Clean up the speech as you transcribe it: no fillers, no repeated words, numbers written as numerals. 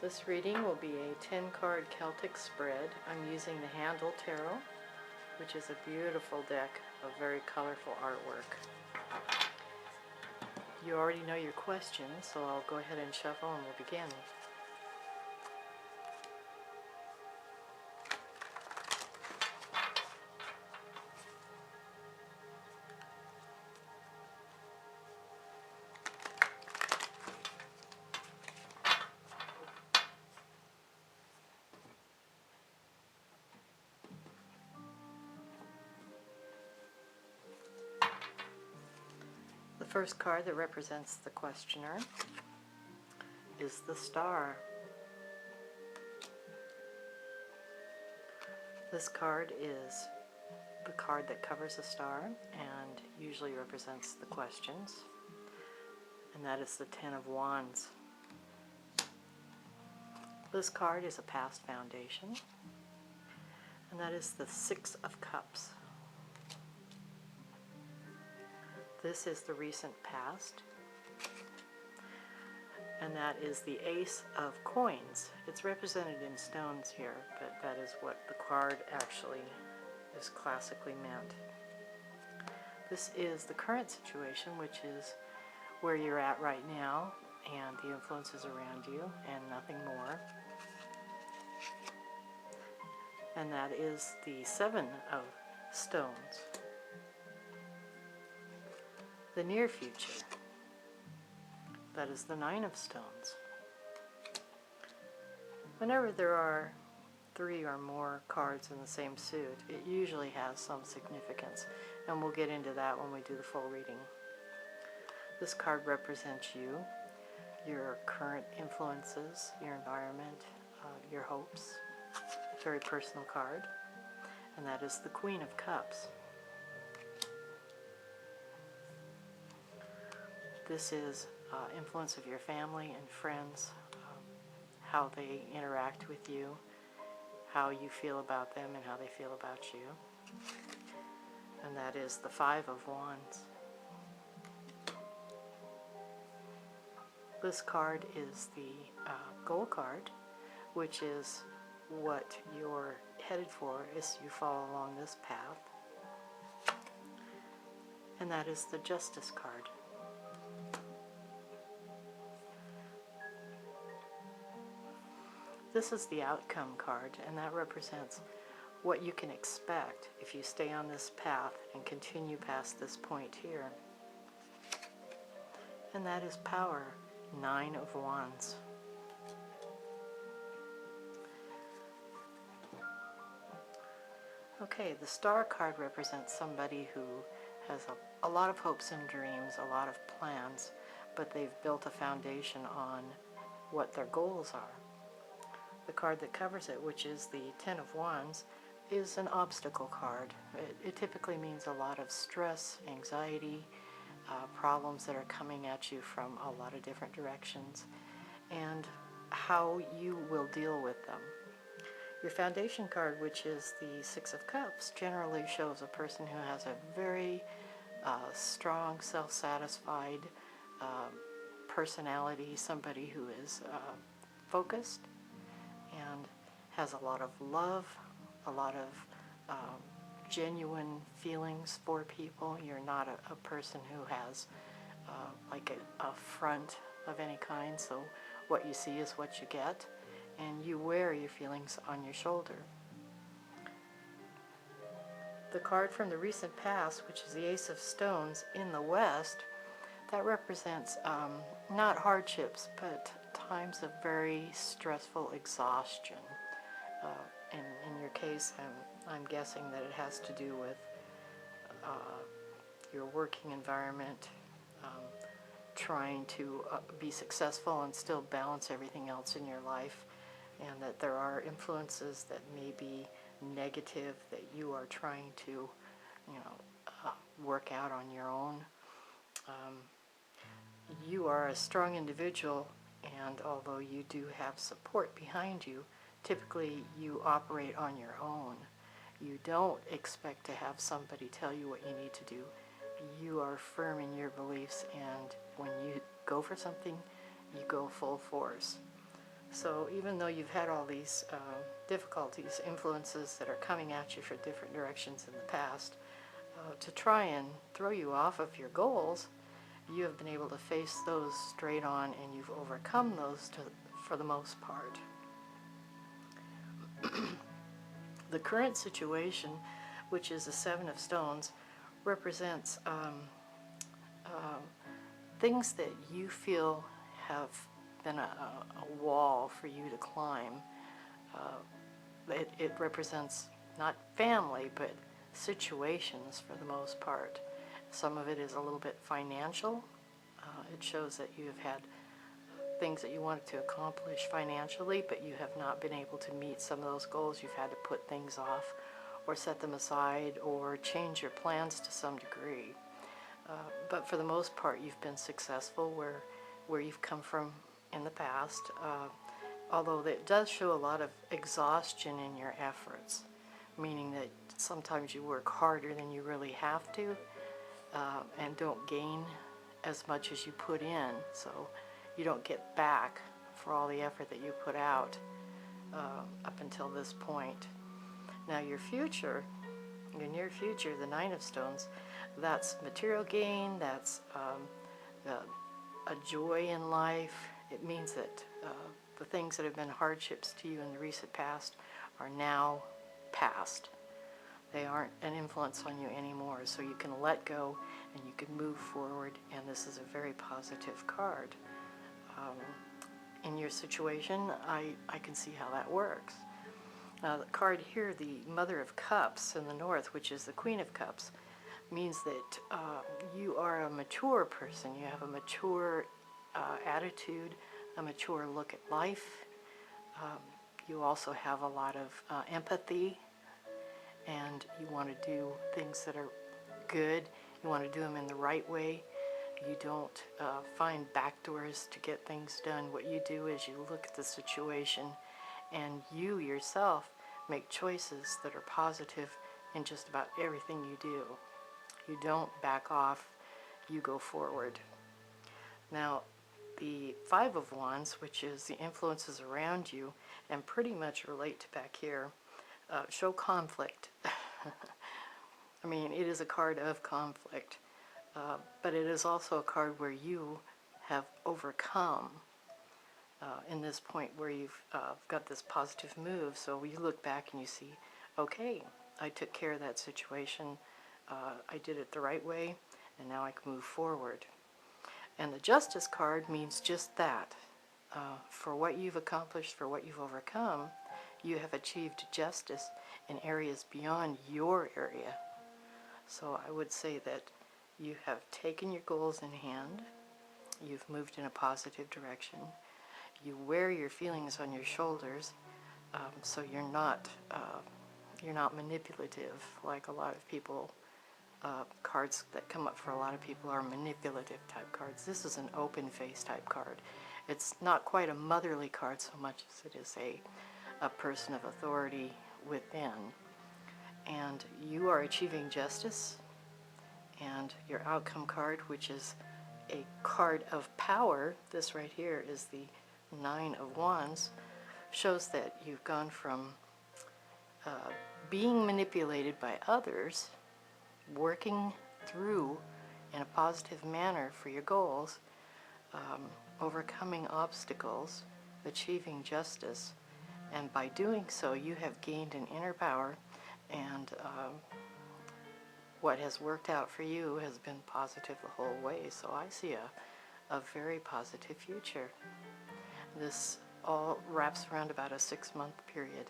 This reading will be a 10-card Celtic spread. I'm using the Haindl Tarot, which is a beautiful deck of very colorful artwork. You already know your questions, so I'll go ahead and shuffle and we'll begin. The first card that represents the questioner is the Star. This card is the card that covers a star and usually represents the questions, and that is the Ten of Wands. This card is a past foundation, and that is the Six of Cups. This is the recent past, and that is the Ace of Coins. It's represented in stones here, but that is what the card actually is classically meant. This is the current situation, which is where you're at right now, and the influences around you, and nothing more. And that is the Seven of Stones. The near future, that is the Nine of Stones. Whenever there are 3 or more cards in the same suit, it usually has some significance, and we'll get into that when we do the full reading. This card represents you, your current influences, your environment, your hopes. A very personal card, and that is the Queen of Cups. This is influence of your family and friends, how they interact with you, how you feel about them and how they feel about you. And that is the Five of Wands. This card is the goal card, which is what you're headed for as you follow along this path. And that is the Justice card. This is the Outcome card, and that represents what you can expect if you stay on this path and continue past this point here. And that is Power, Nine of Wands. Okay, the Star card represents somebody who has a lot of hopes and dreams, a lot of plans, but they've built a foundation on what their goals are. The card that covers it, which is the Ten of Wands, is an obstacle card. It typically means a lot of stress, anxiety, problems that are coming at you from a lot of different directions, and how you will deal with them. Your Foundation card, which is the Six of Cups, generally shows a person who has a very strong, self-satisfied personality, somebody who is focused and has a lot of love, a lot of genuine feelings for people. You're not a person who has like a front of any kind, so what you see is what you get, and you wear your feelings on your shoulder. The card from the recent past, which is the Ace of Stones in the West, that represents not hardships, but times of very stressful exhaustion. In your case, I'm guessing that it has to do with your working environment, trying to be successful and still balance everything else in your life, and that there are influences that may be negative that you are trying to, work out on your own. You are a strong individual, and although you do have support behind you, typically you operate on your own. You don't expect to have somebody tell you what you need to do. You are firm in your beliefs, and when you go for something, you go full force. So even though you've had all these difficulties, influences that are coming at you for different directions in the past, to try and throw you off of your goals, you have been able to face those straight on, and you've overcome those for the most part. The current situation, which is the Seven of Stones, represents things that you feel have been a wall for you to climb. It represents not family, but situations for the most part. Some of it is a little bit financial. It shows that you have had things that you wanted to accomplish financially, but you have not been able to meet some of those goals. You've had to put things off or set them aside or change your plans to some degree. But for the most part, you've been successful where you've come from in the past, although it does show a lot of exhaustion in your efforts, meaning that sometimes you work harder than you really have to, and don't gain as much as you put in, so you don't get back for all the effort that you put out up until this point. Now your near future, the Nine of Stones, that's material gain, that's a joy in life. It means that the things that have been hardships to you in the recent past are now past. They aren't an influence on you anymore, so you can let go and you can move forward, and this is a very positive card. In your situation, I can see how that works. Now the card here, the Mother of Cups in the North, which is the Queen of Cups, means that you are a mature person. You have a mature attitude, a mature look at life. You also have a lot of empathy, and you want to do things that are good. You want to do them in the right way. You don't find backdoors to get things done. What you do is you look at the situation and you yourself make choices that are positive in just about everything you do. You don't back off, you go forward. Now, the Five of Wands, which is the influences around you, and pretty much relate to back here, show conflict. I mean, it is a card of conflict, but it is also a card where you have overcome in this point where you've got this positive move. So you look back and you see, okay, I took care of that situation, I did it the right way, and now I can move forward. And the Justice card means just that. For what you've accomplished, for what you've overcome, you have achieved justice in areas beyond your area. So I would say that you have taken your goals in hand, you've moved in a positive direction, you wear your feelings on your shoulders, so you're not manipulative like a lot of people. Cards that come up for a lot of people are manipulative type cards. This is an open face type card. It's not quite a motherly card so much as it is a person of authority within. And you are achieving justice, and your outcome card, which is a card of power, this right here is the Nine of Wands, shows that you've gone from being manipulated by others, working through in a positive manner for your goals, overcoming obstacles, achieving justice, and by doing so you have gained an inner power, and what has worked out for you has been positive the whole way. So I see a very positive future. This all wraps around about a 6-month period.